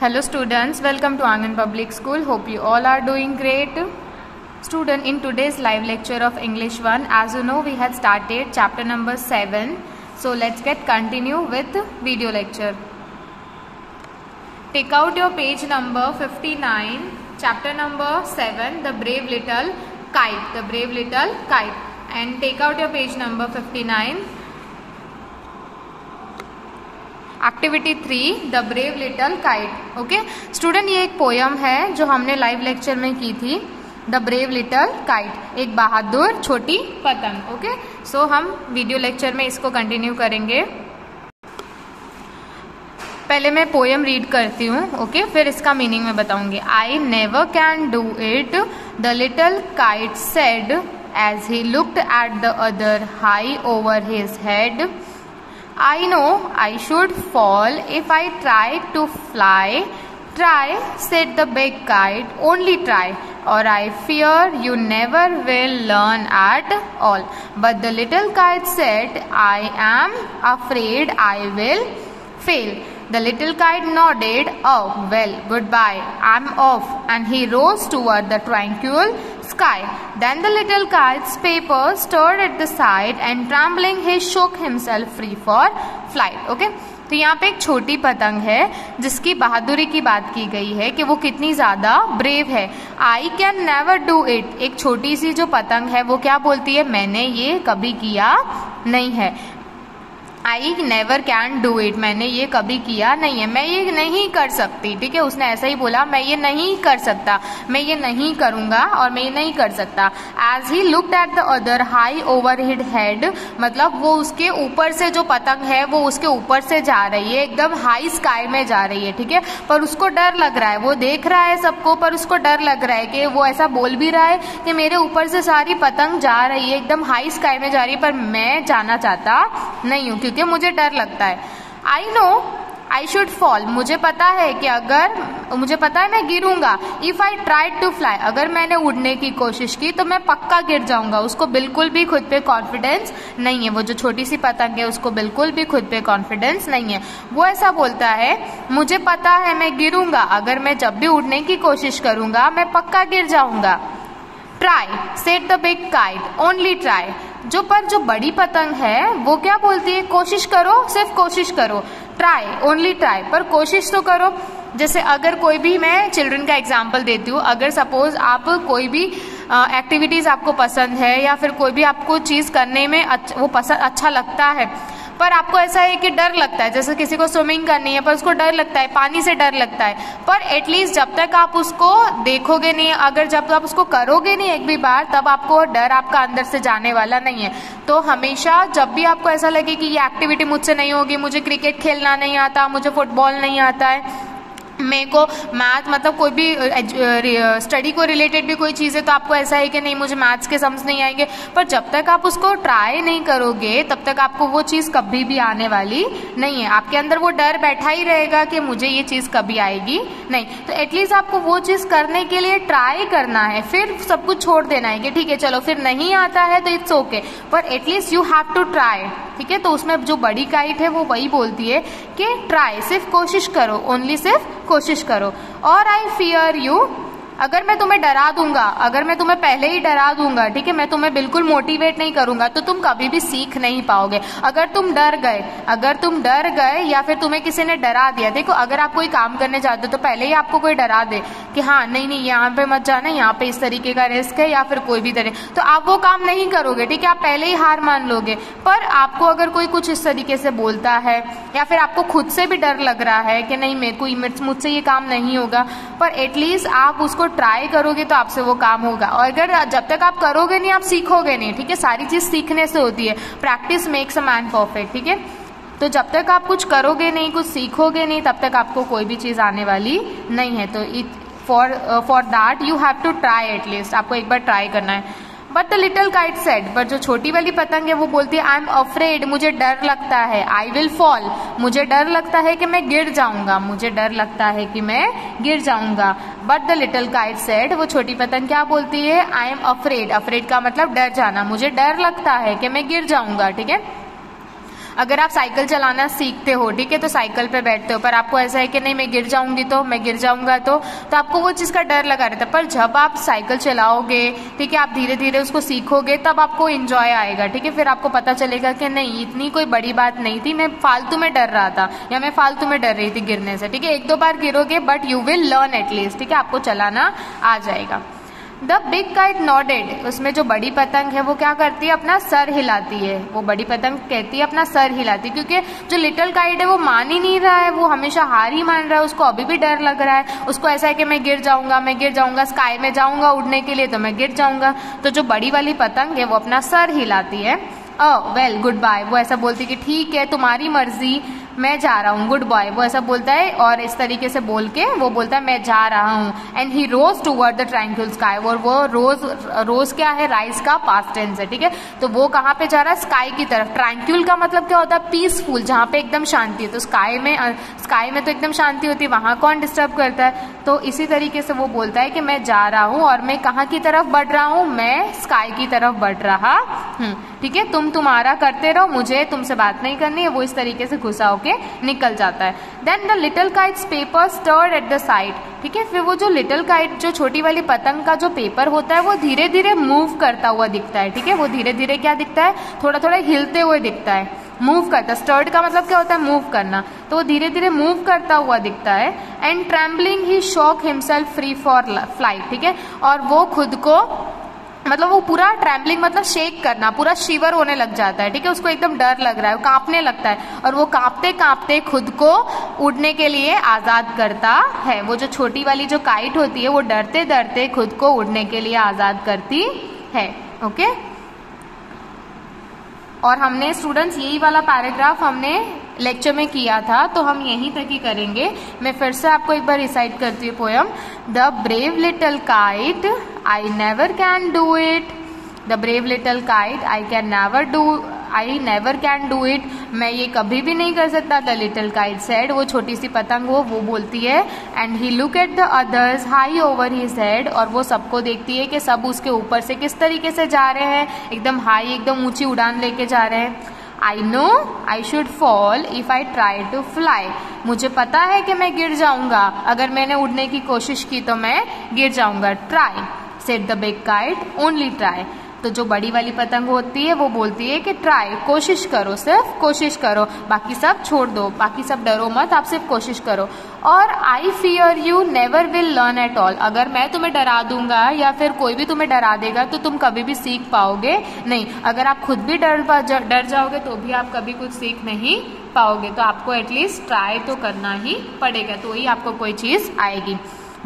Hello students, welcome to Angan Public School. Hope you all are doing great. Student, in today's live lecture of English 1, as you know, we had started chapter number 7. So let's get continue with video lecture. Take out your page number 59, chapter number 7, The Brave Little Kite. The Brave Little Kite. And take out your page number 59. Activity 3 the brave little kite. Okay student, ये एक poem है जो हमने live lecture में की थी. The brave little kite, एक बहादुर छोटी पतंग. ओके सो हम वीडियो लेक्चर में इसको कंटिन्यू करेंगे. पहले मैं पोयम रीड करती हूँ. ओके फिर इसका मीनिंग मैं बताऊंगी. I never can do it, the little kite said as he looked at the other high over his head. I know I should fall if I tried to fly. Try, said the big kite, only try, or I fear you never will learn at all. But the little kite said, I am afraid I will fail. The little kite nodded, oh well, goodbye, I'm off, and he rose toward the tranquil sky. Then the little kite's paper stirred at the side, and trembling he shook himself free for flight. Okay? तो यहाँ पे एक छोटी पतंग है जिसकी बहादुरी की बात की गई है कि वो कितनी ज्यादा ब्रेव है. I can never do it, एक छोटी सी जो पतंग है वो क्या बोलती है, मैंने ये कभी किया नहीं है. आई नेवर कैन डू इट, मैंने ये कभी किया नहीं है, मैं ये नहीं कर सकती. ठीक है, उसने ऐसा ही बोला, मैं ये नहीं कर सकता, मैं ये नहीं करूंगा और मैं ये नहीं कर सकता. As he looked at the other high over his head, मतलब वो उसके ऊपर से जो पतंग है वो उसके ऊपर से जा रही है, एकदम हाई स्काई में जा रही है. ठीक है, पर उसको डर लग रहा है, वो देख रहा है सबको पर उसको डर लग रहा है कि वो ऐसा बोल भी रहा है कि मेरे ऊपर से सारी पतंग जा रही है, एकदम हाई स्काई में जा रही है, पर मैं जाना चाहता नहीं हूँ क्योंकि मुझे डर लगता है. I know I should fall, मुझे पता है कि अगर मुझे पता है मैं गिरूंगा. If I tried to fly, अगर मैंने उड़ने की कोशिश की तो मैं पक्का गिर जाऊंगा. उसको बिल्कुल भी खुद पे कॉन्फिडेंस नहीं है. वो जो छोटी सी पतंग है उसको बिल्कुल भी खुद पे कॉन्फिडेंस नहीं है. वो ऐसा बोलता है, मुझे पता है मैं गिरूंगा, अगर मैं जब भी उड़ने की कोशिश करूंगा मैं पक्का गिर जाऊंगा. Try, said the big kite, only try, जो बड़ी पतंग है वो क्या बोलती है, कोशिश करो, सिर्फ कोशिश करो. ट्राई, ओनली ट्राई, पर कोशिश तो करो. जैसे अगर कोई भी, मैं चिल्ड्रन का एग्जांपल देती हूँ, अगर सपोज आप कोई भी एक्टिविटीज आपको पसंद है या फिर कोई भी आपको चीज करने में वो पसंद अच्छा लगता है, पर आपको ऐसा है कि डर लगता है, जैसे किसी को स्विमिंग करनी है पर उसको डर लगता है, पानी से डर लगता है, पर एटलीस्ट जब तक आप उसको देखोगे नहीं, अगर जब आप उसको करोगे नहीं एक भी बार, तब आपको डर आपका अंदर से जाने वाला नहीं है. तो हमेशा जब भी आपको ऐसा लगे कि ये एक्टिविटी मुझसे नहीं होगी, मुझे क्रिकेट खेलना नहीं आता, मुझे फुटबॉल नहीं आता है, मेरे को मैथ, मतलब कोई भी स्टडी को रिलेटेड भी कोई चीज़ है तो आपको ऐसा है कि नहीं मुझे मैथ्स के समझ नहीं आएंगे, पर जब तक आप उसको ट्राई नहीं करोगे तब तक आपको वो चीज़ कभी भी आने वाली नहीं है. आपके अंदर वो डर बैठा ही रहेगा कि मुझे ये चीज़ कभी आएगी नहीं. तो एटलीस्ट आपको वो चीज़ करने के लिए ट्राई करना है, फिर सब कुछ छोड़ देना है कि ठीक है चलो फिर नहीं आता है तो इट्स ओके, पर at least you have to try. ठीक है, तो उसमें जो बड़ी काइट है वो वही बोलती है कि ट्राई, सिर्फ कोशिश करो, ओनली सिर्फ कोशिश करो. और आई फियर यू, अगर मैं तुम्हें डरा दूंगा, अगर मैं तुम्हें पहले ही डरा दूंगा, ठीक है, मैं तुम्हें बिल्कुल मोटिवेट नहीं करूंगा तो तुम कभी भी सीख नहीं पाओगे. अगर तुम डर गए या फिर तुम्हें किसी ने डरा दिया, देखो अगर आप कोई काम करने जाते हो तो पहले ही आपको कोई डरा दे कि हाँ नहीं यहाँ पे मत जाना, यहाँ पे इस तरीके का रिस्क है या फिर कोई भी तरह, तो आप वो काम नहीं करोगे. ठीक है, आप पहले ही हार मान लोगे. पर आपको अगर कोई कुछ इस तरीके से बोलता है या फिर आपको खुद से भी डर लग रहा है कि नहीं मुझसे ये काम नहीं होगा, पर एटलीस्ट आप उसको ट्राई करोगे तो आपसे वो काम होगा. और अगर जब तक आप करोगे नहीं आप सीखोगे नहीं. ठीक है, सारी चीज सीखने से होती है. Practice makes a man perfect. ठीक है, तो जब तक आप कुछ करोगे नहीं, कुछ सीखोगे नहीं, तब तक आपको कोई भी चीज आने वाली नहीं है. तो for that you have to try, at least आपको एक बार ट्राई करना है. But the little kite said, पर जो छोटी वाली पतंग है वो बोलती है, आई एम अफ्रेड, मुझे डर लगता है. आई विल फॉल, मुझे डर लगता है कि मैं गिर जाऊंगा, मुझे डर लगता है कि मैं गिर जाऊंगा. But the little kite said, वो छोटी पतंग क्या बोलती है, आई एम अफ्रेड, अफ्रेड का मतलब डर जाना, मुझे डर लगता है कि मैं गिर जाऊंगा. ठीक है, अगर आप साइकिल चलाना सीखते हो, ठीक है, तो साइकिल पे बैठते हो, पर आपको ऐसा है कि नहीं मैं गिर जाऊंगी तो, मैं गिर जाऊंगा तो आपको वो चीज़ का डर लगा रहता है। पर जब आप साइकिल चलाओगे, ठीक है, आप धीरे धीरे उसको सीखोगे, तब आपको इंजॉय आएगा, ठीक है, फिर आपको पता चलेगा कि नहीं इतनी कोई बड़ी बात नहीं थी, मैं फालतू में डर रहा था या मैं फालतू में डर रही थी गिरने से, ठीक है। 1-2 बार गिरोगे but you will learn at least, ठीक है, आपको चलाना आ जाएगा। द बिग काइट नॉडेड, उसमें जो बड़ी पतंग है वो क्या करती है, अपना सर हिलाती है। वो बड़ी पतंग कहती है अपना सर हिलाती है, क्योंकि जो लिटिल काइट है वो मान ही नहीं रहा है, वो हमेशा हार ही मान रहा है, उसको अभी भी डर लग रहा है, उसको ऐसा है कि मैं गिर जाऊंगा, स्काई में जाऊंगा उड़ने के लिए तो मैं गिर जाऊंगा। तो जो बड़ी वाली पतंग है वो अपना सर हिलाती है। वेल गुड बाय, वो ऐसा बोलती है कि ठीक है तुम्हारी मर्जी, मैं जा रहा हूँ, गुड बॉय, वो ऐसा बोलता है, और इस तरीके से बोल के वो बोलता है मैं जा रहा हूँ। And he rose toward the tranquil sky, और वो रोज क्या है, राइज का पास्ट टेंस है, ठीक है। तो वो कहाँ पे जा रहा है, स्काई की तरफ। ट्रैंक्विल का मतलब क्या होता है, पीसफुल, जहाँ पे एकदम शांति है। तो स्काई में तो एकदम शांति होती है, वहां कौन डिस्टर्ब करता है। तो इसी तरीके से वो बोलता है कि मैं जा रहा हूँ, और मैं कहाँ की तरफ बढ़ रहा हूँ, मैं स्काई की तरफ बढ़ रहा हूँ, ठीक है। तुम तुम्हारा करते रहो, मुझे तुमसे बात नहीं करनी है। वो इस तरीके से गुस्सा होके निकल जाता है। Then the little kite's paper stirred at the side, ठीक है। फिर वो जो लिटिल काइट, जो छोटी वाली पतंग का जो पेपर होता है वो धीरे धीरे मूव करता हुआ दिखता है, ठीक है। वो धीरे धीरे क्या दिखता है, थोड़ा थोड़ा हिलते हुए दिखता है, मूव करता। स्टर्ड का मतलब क्या होता है, मूव करना, तो वो धीरे धीरे मूव करता हुआ दिखता है। And trembling he shock himself free for flight, ठीक है। और वो खुद को मतलब वो पूरा ट्रैम्बलिंग मतलब शेक करना, पूरा शिवर होने लग जाता है, ठीक है। उसको एकदम डर लग रहा है, वो कांपने लगता है, और वो कांपते कांपते खुद को उड़ने के लिए आजाद करता है। वो जो छोटी वाली जो काइट होती है वो डरते डरते खुद को उड़ने के लिए आजाद करती है। ओके, और हमने स्टूडेंट्स यही वाला पैराग्राफ हमने लेक्चर में किया था, तो हम यहीं तक ही करेंगे। मैं फिर से आपको एक बार रिसाइट करती हूँ poem. The brave little kite, I never can do it. The brave little kite, I never can do it. मैं ये कभी भी नहीं कर सकता। द लिटिल काइट सेड, वो छोटी सी पतंग वो बोलती है। And he look at the others high over his head, और वो सबको देखती है कि सब उसके ऊपर से किस तरीके से जा रहे हैं, एकदम हाई, एकदम ऊंची उड़ान लेके जा रहे हैं। I know I should fall if I try to fly. मुझे पता है कि मैं गिर जाऊंगा, अगर मैंने उड़ने की कोशिश की तो मैं गिर जाऊंगा। Try, said the big kite, only try. तो जो बड़ी वाली पतंग होती है वो बोलती है कि ट्राई, कोशिश करो, सिर्फ कोशिश करो, बाकी सब छोड़ दो, बाकी सब डरो मत, आप सिर्फ कोशिश करो। और I fear you never will learn at all, अगर मैं तुम्हें डरा दूंगा या फिर कोई भी तुम्हें डरा देगा तो तुम कभी भी सीख पाओगे नहीं। अगर आप खुद भी डर जाओगे तो भी आप कभी कुछ सीख नहीं पाओगे। तो आपको एटलीस्ट ट्राई तो करना ही पड़ेगा, तो ही आपको कोई चीज आएगी।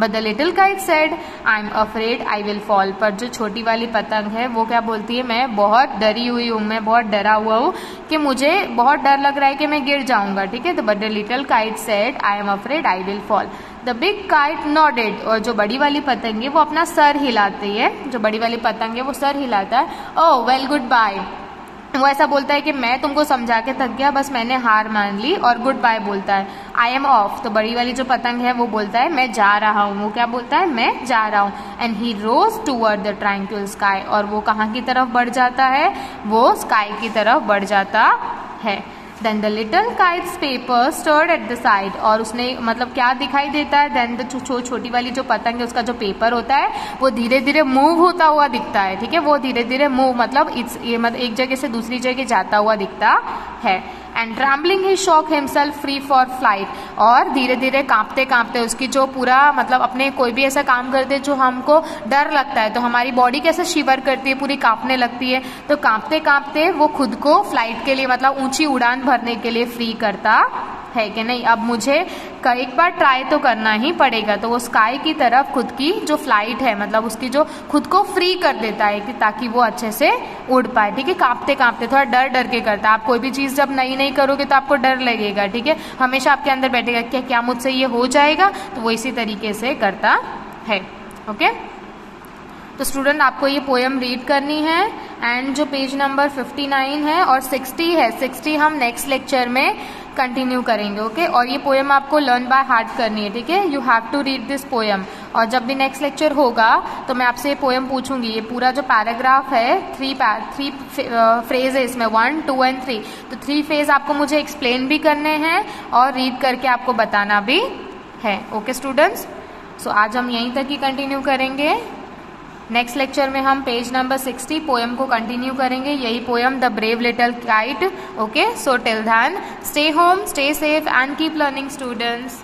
But the little kite said, I'm afraid I will fall. पर जो छोटी वाली पतंग है वो क्या बोलती है, मैं बहुत डरी हुई हूँ, मैं बहुत डरा हुआ हूँ कि मुझे बहुत डर लग रहा है कि मैं गिर जाऊंगा, ठीक है। तो but the little kite said, I am afraid I will fall. The big kite nodded, और जो बड़ी वाली पतंग है वो अपना सर हिलाती है। जो बड़ी वाली पतंग है वो सर हिलाता है। Oh well, goodbye. वो ऐसा बोलता है कि मैं तुमको समझा के थक गया, बस मैंने हार मान ली, और गुड बाय बोलता है। आई एम ऑफ, तो बड़ी वाली जो पतंग है वो बोलता है मैं जा रहा हूँ। वो क्या बोलता है, मैं जा रहा हूँ। And he rose toward the tranquil sky, और वो कहाँ की तरफ बढ़ जाता है, वो स्काई की तरफ बढ़ जाता है। Then the little kite's paper stirred at the side, और उसने मतलब क्या दिखाई देता है, देन द छोटी वाली जो पतंग है उसका जो पेपर होता है वो धीरे धीरे मूव होता हुआ दिखता है, ठीक है। वो धीरे धीरे मूव मतलब एक जगह से दूसरी जगह जाता हुआ दिखता है। And trembling he shock himself free for flight, और धीरे धीरे कांपते कांपते उसकी जो पूरा मतलब अपने कोई भी ऐसा काम करते जो हमको डर लगता है तो हमारी बॉडी कैसे शिवर करती है, पूरी कांपने लगती है। तो कांपते कांपते वो खुद को फ्लाइट के लिए मतलब ऊंची उड़ान भरने के लिए फ्री करता है कि नहीं, अब मुझे एक बार ट्राई तो करना ही पड़ेगा। तो वो स्काई की तरफ खुद की जो फ्लाइट है मतलब उसकी जो खुद को फ्री कर देता है कि ताकि वो अच्छे से उड़ पाए, ठीक है। कांपते कांपते, थोड़ा डर डर के करता है। आप कोई भी चीज जब नई नई करोगे तो आपको डर लगेगा, ठीक है, हमेशा आपके अंदर बैठेगा क्या मुझसे ये हो जाएगा, तो वो इसी तरीके से करता है। ओके, तो स्टूडेंट आपको ये पोएम रीड करनी है। एंड जो पेज नंबर 59 है और 60 है, 60 हम नेक्स्ट लेक्चर में कंटिन्यू करेंगे, ओके। और ये पोएम आपको लर्न बाय हार्ट करनी है, ठीक है। You have to read this poem. और जब भी नेक्स्ट लेक्चर होगा तो मैं आपसे ये पोएम पूछूंगी। ये पूरा जो पैराग्राफ है, थ्री फ्रेज है इसमें, 1, 2 एंड 3। तो 3 फ्रेज आपको मुझे एक्सप्लेन भी करने हैं और रीड करके आपको बताना भी है, ओके स्टूडेंट्स। सो आज हम यहीं तक ही कंटिन्यू करेंगे। नेक्स्ट लेक्चर में हम पेज नंबर 60 पोएम को कंटिन्यू करेंगे, यही poem the brave little kite, okay. So till then stay home, stay safe and keep learning students.